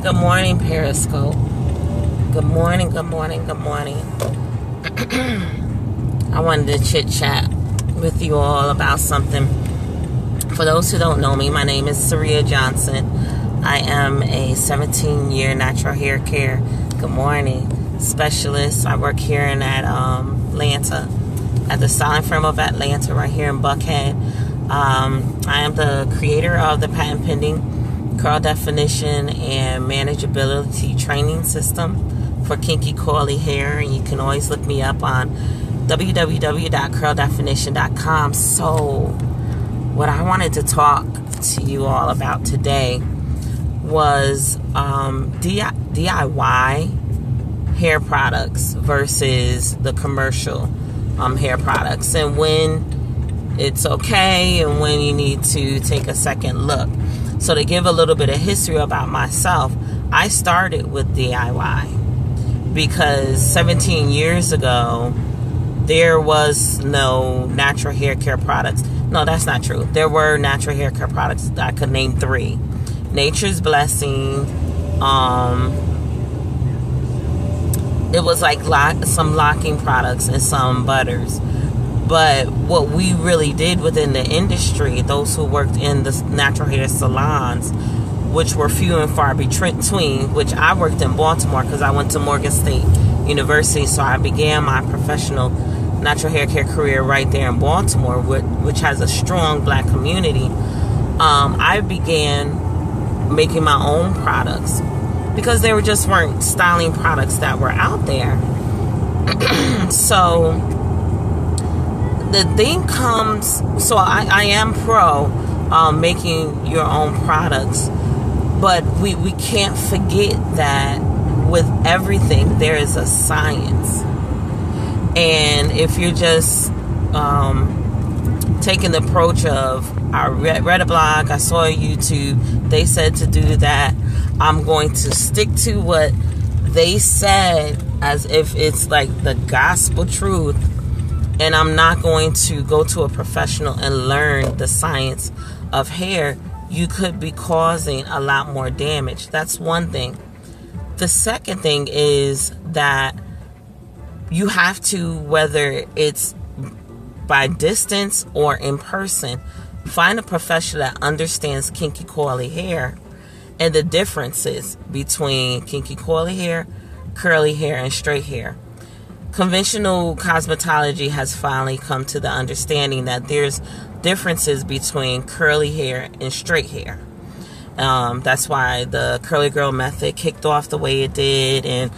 Good morning, Periscope. Good morning, good morning, good morning. I wanted to chit-chat with you all about something. For those who don't know me, my name is Saria Johnson. I am a 17-year natural hair care, good morning, specialist. I work here in Atlanta, at the styling firm of Atlanta, right here in Buckhead. I am the creator of the patent pending curl definition and manageability training system for kinky coily hair, and you can always look me up on www.curldefinition.com. So what I wanted to talk to you all about today was DIY hair products versus the commercial hair products, and when it's okay and when you need to take a second look. So to give a little bit of history about myself, I started with DIY because 17 years ago, there was no natural hair care products. No, that's not true. There were natural hair care products. I could name 3. Nature's Blessing. It was like some locking products and some butters. But what we really did within the industry, those who worked in the natural hair salons, which were few and far between, which I worked in Baltimore because I went to Morgan State University, so I began my professional natural hair care career right there in Baltimore, which has a strong black community. I began making my own products because there weren't styling products that were out there. So the thing comes, so I am pro making your own products, but we can't forget that with everything there is a science. And if you're just taking the approach of, I read a blog, I saw a YouTube, they said to do that, I'm going to stick to what they said as if it's like the gospel truth, and I'm not going to go to a professional and learn the science of hair, you could be causing a lot more damage. That's one thing. The second thing is that you have to, whether it's by distance or in person, find a professional that understands kinky coily hair and the differences between kinky coily hair, curly hair, and straight hair. Conventional cosmetology has finally come to the understanding that there's differences between curly hair and straight hair. That's why the curly girl method kicked off the way it did, and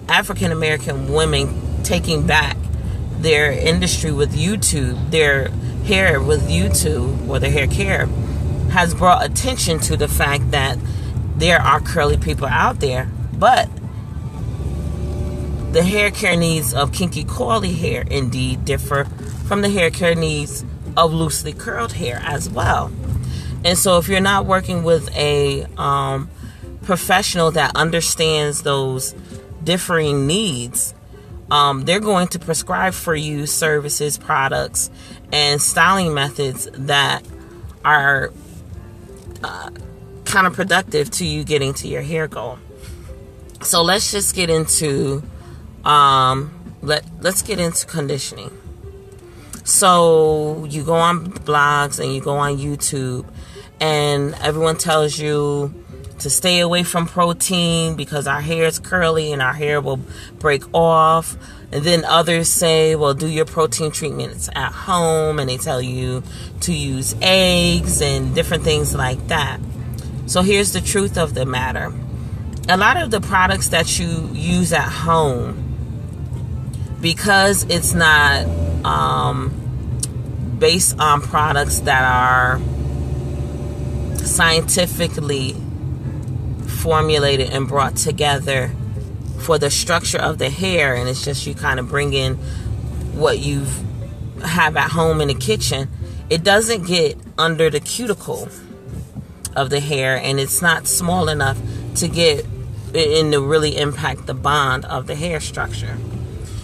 African American women taking back their industry with YouTube, their hair with YouTube, or their hair care, has brought attention to the fact that there are curly people out there, but the hair care needs of kinky coily hair indeed differ from the hair care needs of loosely curled hair as well. And so if you're not working with a professional that understands those differing needs, they're going to prescribe for you services, products, and styling methods that are counterproductive to you getting to your hair goal. So let's just get into let's get into conditioning. So you go on blogs and you go on YouTube, and everyone tells you to stay away from protein because our hair is curly and our hair will break off. And then others say, well, do your protein treatments at home, and they tell you to use eggs and different things like that. So here's the truth of the matter. A lot of the products that you use at home, because it's not based on products that are scientifically formulated and brought together for the structure of the hair, and it's just you kind of bring in what you have at home in the kitchen, it doesn't get under the cuticle of the hair, and it's not small enough to get in to really impact the bond of the hair structure.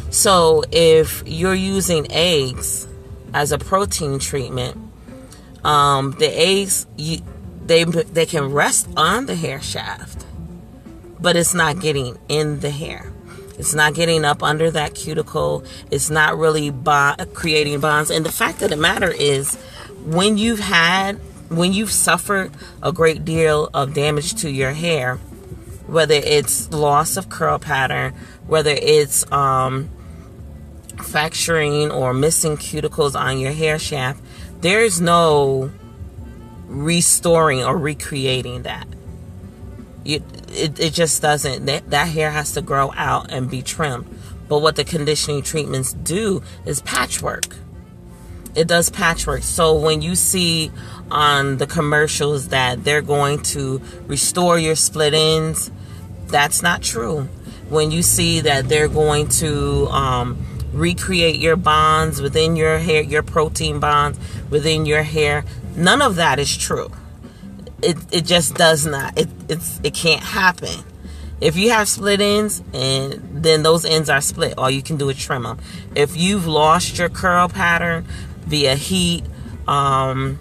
So if you're using eggs as a protein treatment, the eggs, they can rest on the hair shaft, but it's not getting in the hair. It's not getting up under that cuticle. It's not really creating bonds. And the fact of the matter is, when you've suffered a great deal of damage to your hair, whether it's loss of curl pattern, whether it's fracturing or missing cuticles on your hair shaft, there's no restoring or recreating that. It just doesn't. That hair has to grow out and be trimmed. But what the conditioning treatments do is patchwork. It does patchwork. So when you see on the commercials that they're going to restore your split ends, that's not true. When you see that they're going to recreate your bonds within your hair, your protein bonds within your hair, none of that is true. It just does not. It can't happen. If you have split ends, and then those ends are split, all you can do is trim them. If you've lost your curl pattern via heat, however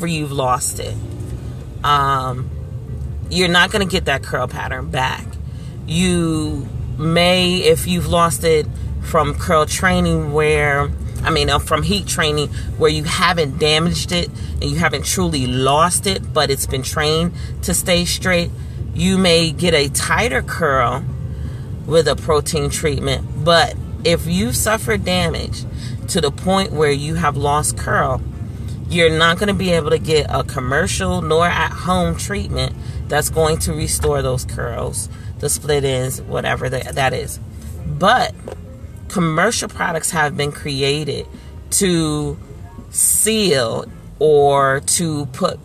you've lost it, you're not going to get that curl pattern back. You may, if you've lost it from curl training from heat training where you haven't damaged it and you haven't truly lost it, but it's been trained to stay straight, you may get a tighter curl with a protein treatment. But if you suffer damage to the point where you have lost curl, you're not going to be able to get a commercial nor at-home treatment that's going to restore those curls, the split ends, whatever that is. But commercial products have been created to seal or to put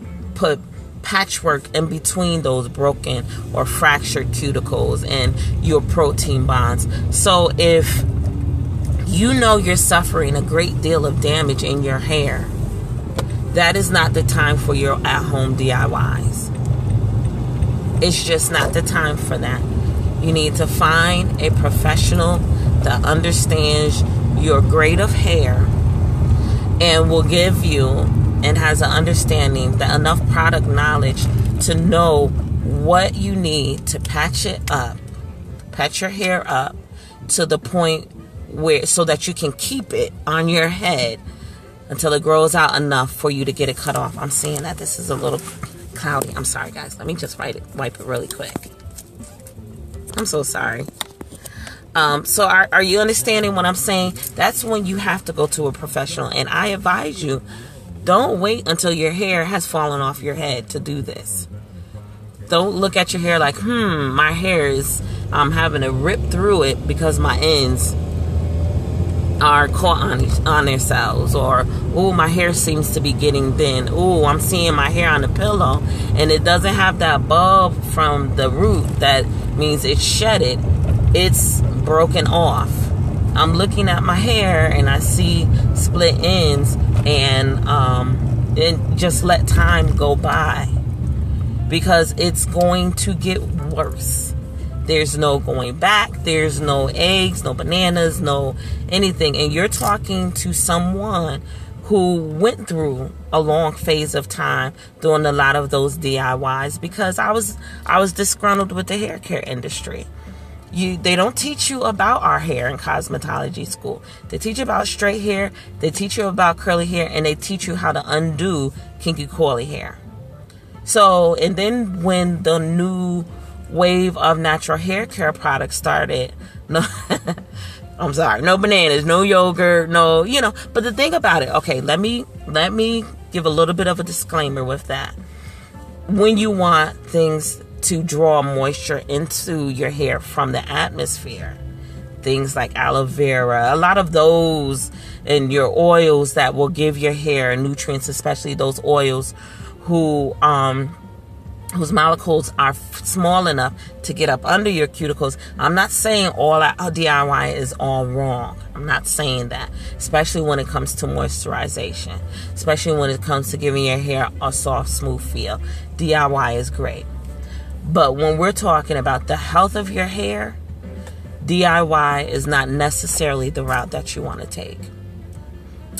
patchwork in between those broken or fractured cuticles and your protein bonds. So if you know you're suffering a great deal of damage in your hair, that is not the time for your at-home DIYs. It's just not the time for that. You need to find a professional that understands your grade of hair and will give you and has an understanding, that enough product knowledge to know what you need to patch it up, patch your hair up to the point where, so that you can keep it on your head until it grows out enough for you to get it cut off. I'm seeing that this is a little cloudy. I'm sorry, guys. Let me just wipe it really quick. I'm so sorry. So are you understanding what I'm saying? That's when you have to go to a professional. And I advise you, don't wait until your hair has fallen off your head to do this. Don't look at your hair like, my hair is, I'm having to rip through it because my ends are caught on themselves. Or, oh, my hair seems to be getting thin. Oh, I'm seeing my hair on the pillow and it doesn't have that bulb from the root. That means it's shedded. It's broken off. I'm looking at my hair and I see split ends, and just let time go by, because it's going to get worse. There's no going back. There's no eggs, no bananas, no anything. And you're talking to someone who went through a long phase of time doing a lot of those DIYs, because I was disgruntled with the hair care industry. They don't teach you about our hair in cosmetology school. They teach you about straight hair, they teach you about curly hair, and they teach you how to undo kinky coily hair. So, and then when the new wave of natural hair care products started, I'm sorry, no bananas, no yogurt, no, but the thing about it, okay, let me give a little bit of a disclaimer with that. When you want things to draw moisture into your hair from the atmosphere, things like aloe vera, a lot of those, and your oils that will give your hair nutrients, especially those oils whose molecules are small enough to get up under your cuticles. I'm not saying all DIY is all wrong. I'm not saying that, especially when it comes to moisturization, especially when it comes to giving your hair a soft, smooth feel. DIY is great. But when we're talking about the health of your hair, DIY is not necessarily the route that you want to take.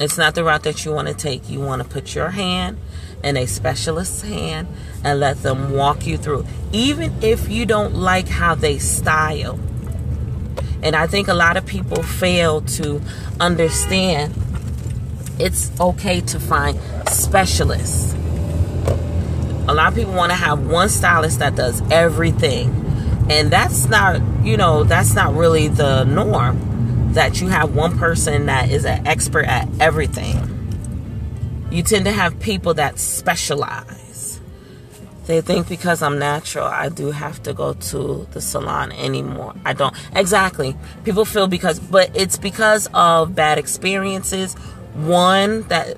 It's not the route that you want to take. You want to put your hand in a specialist's hand and let them walk you through. Even if you don't like how they style. And I think a lot of people fail to understand it's okay to find specialists. A lot of people want to have one stylist that does everything. And that's not, that's not really the norm. That you have one person that is an expert at everything. You tend to have people that specialize. They think because I'm natural, I do have to go to the salon anymore. I don't. Exactly. People feel but it's because of bad experiences. One, that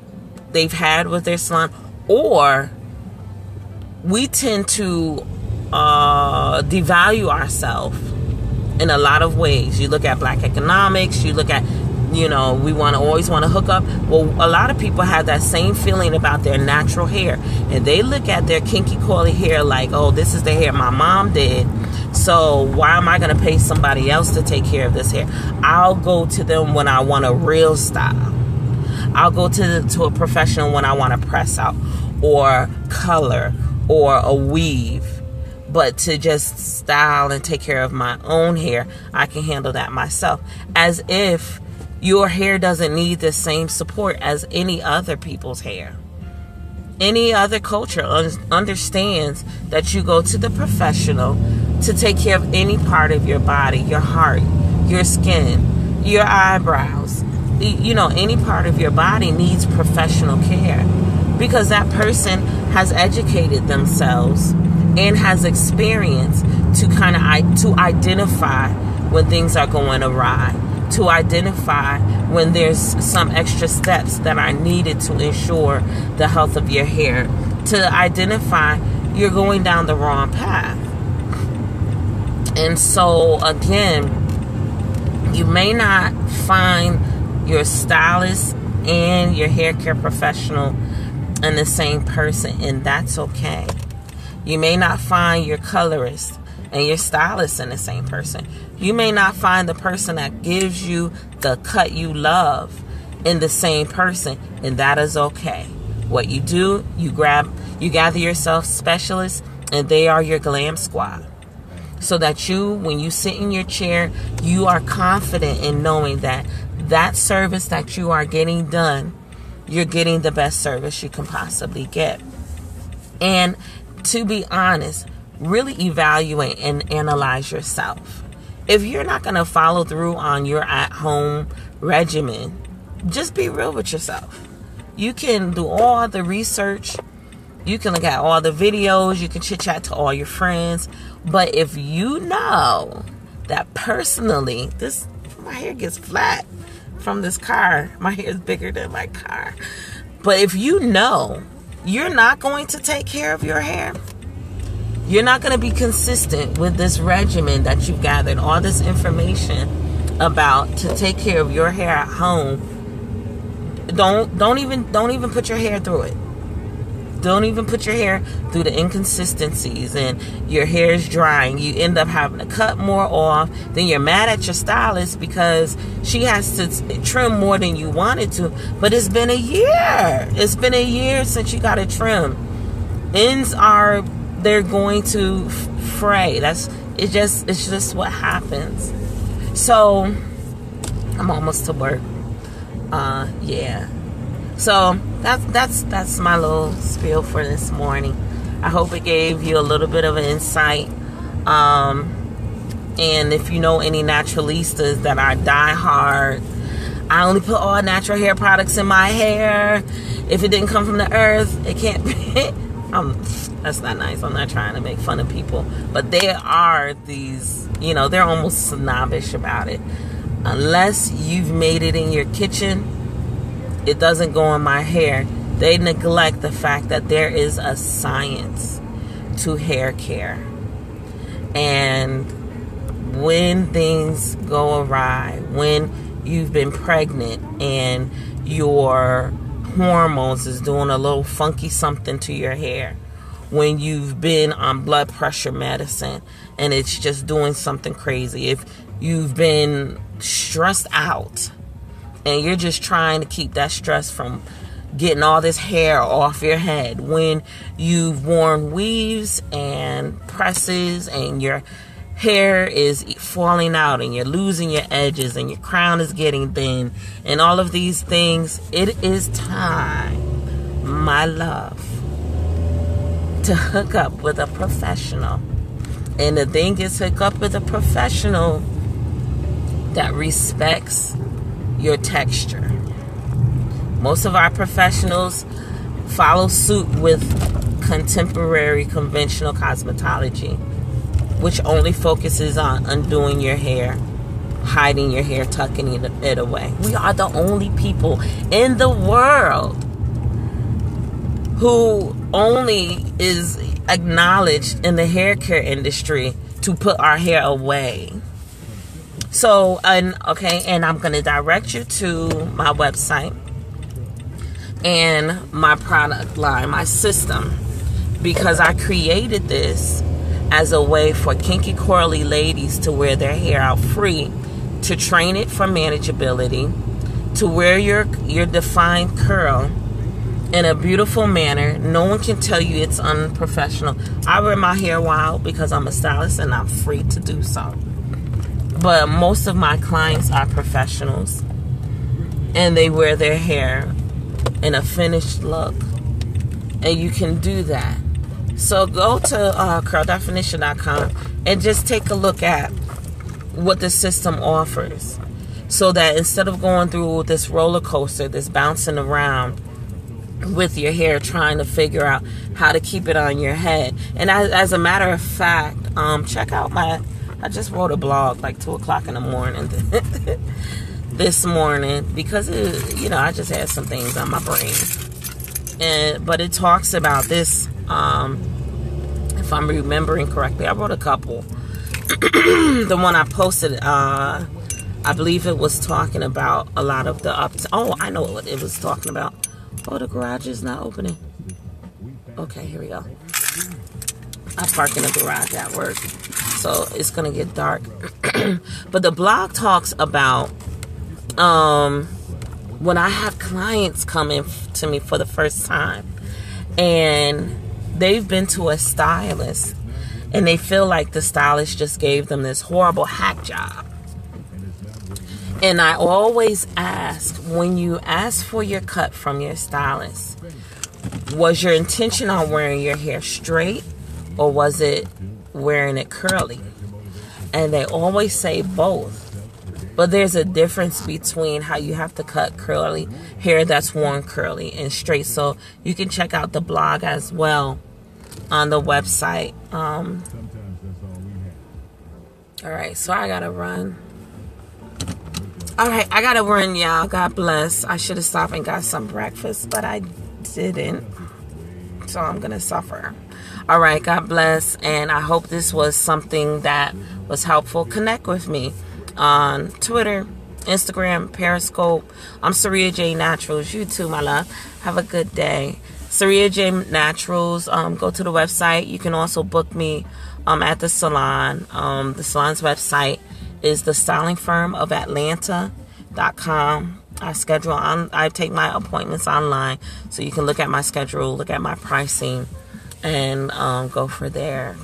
they've had with their salon, or we tend to devalue ourselves in a lot of ways. You look at black economics, you look at, we always want to hook up. Well, a lot of people have that same feeling about their natural hair, and they look at their kinky coily hair like, oh, this is the hair my mom did, so why am I going to pay somebody else to take care of this hair? I'll go to them when I want a real style. I'll go to a professional when I want to press out or color or a weave. But to just style and take care of my own hair, I can handle that myself. As if your hair doesn't need the same support as any other people's hair. Any other culture understands that you go to the professional to take care of any part of your body, your heart, your skin, your eyebrows. Any part of your body needs professional care because that person has educated themselves and has experience to identify when things are going awry, to identify when there's some extra steps that are needed to ensure the health of your hair, to identify you're going down the wrong path. And so, again, you may not find your stylist and your hair care professional in the same person, and that's okay. You may not find your colorist and your stylist in the same person. You may not find the person that gives you the cut you love in the same person, and that is okay. What you do, you gather yourself specialists, and they are your glam squad. So that when you sit in your chair, you are confident in knowing that service that you are getting done, you're getting the best service you can possibly get. And to be honest, really evaluate and analyze yourself. If you're not going to follow through on your at-home regimen, just be real with yourself. You can do all the research. You can look at all the videos. You can chit-chat to all your friends. But if you know that personally, my hair gets flat from this car. My hair is bigger than my car. But if you know you're not going to take care of your hair, you're not going to be consistent with this regimen that you've gathered all this information about to take care of your hair at home, don't even put your hair through it. Don't even put your hair through the inconsistencies and your hair is drying. You end up having to cut more off. Then you're mad at your stylist because she has to trim more than you wanted to. But it's been a year. It's been a year since you got it trimmed. They're going to fray. It's just what happens. So I'm almost to work. Yeah. So that's my little spiel for this morning. I hope it gave you a little bit of an insight. And if you know any naturalistas that are die-hard, I only put all natural hair products in my hair. If it didn't come from the earth, it can't be. That's not nice. I'm not trying to make fun of people. But there are these, they're almost snobbish about it. Unless you've made it in your kitchen, it doesn't go in my hair. They neglect the fact that there is a science to hair care. And when things go awry, when you've been pregnant and your hormones is doing a little funky something to your hair, when you've been on blood pressure medicine and it's just doing something crazy, if you've been stressed out and you're just trying to keep that stress from getting all this hair off your head, when you've worn weaves and presses and your hair is falling out and you're losing your edges and your crown is getting thin and all of these things, it is time, my love, to hook up with a professional. And the thing is, hook up with a professional that respects your texture. Most of our professionals follow suit with contemporary conventional cosmetology, which only focuses on undoing your hair, hiding your hair, tucking it away. We are the only people in the world who only is acknowledged in the hair care industry to put our hair away. So, and I'm going to direct you to my website and my product line, my system, because I created this as a way for kinky curly ladies to wear their hair out free, to train it for manageability, to wear your defined curl in a beautiful manner. No one can tell you it's unprofessional. I wear my hair wild because I'm a stylist and I'm free to do so. But most of my clients are professionals, and they wear their hair in a finished look, and you can do that. So go to curldefinition.com and just take a look at what the system offers, so that instead of going through this roller coaster, this bouncing around with your hair trying to figure out how to keep it on your head. And as a matter of fact, check out I just wrote a blog like 2 o'clock in the morning this morning, because I just had some things on my brain, but it talks about this, if I'm remembering correctly. I wrote a couple. The one I posted, I believe it was talking about a lot of the I know what it was talking about. Oh, the garage is not opening. Okay, here we go. I park in the garage at work, so it's gonna get dark. But the blog talks about when I have clients come in to me for the first time, and they've been to a stylist, and they feel like the stylist just gave them this horrible hack job. And I always ask, when you ask for your cut from your stylist, was your intention on wearing your hair straight, or was it wearing it curly? And they always say both. But there's a difference between how you have to cut curly hair that's worn curly and straight. So you can check out the blog as well on the website. All right, so I gotta run. All right, I gotta run, y'all. God bless. I should have stopped and got some breakfast, but I didn't. So I'm gonna suffer. All right, God bless. And I hope this was something that was helpful. Connect with me on Twitter, Instagram, Periscope. I'm Saria J Naturals. You too, my love. Have a good day. Saria J Naturals. Go to the website. You can also book me at the salon. The salon's website is thestylingfirmofatlanta.com. I take my appointments online, so you can look at my schedule, look at my pricing, and go from there.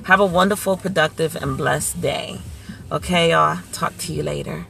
Have a wonderful, productive, and blessed day. Okay, y'all. Talk to you later.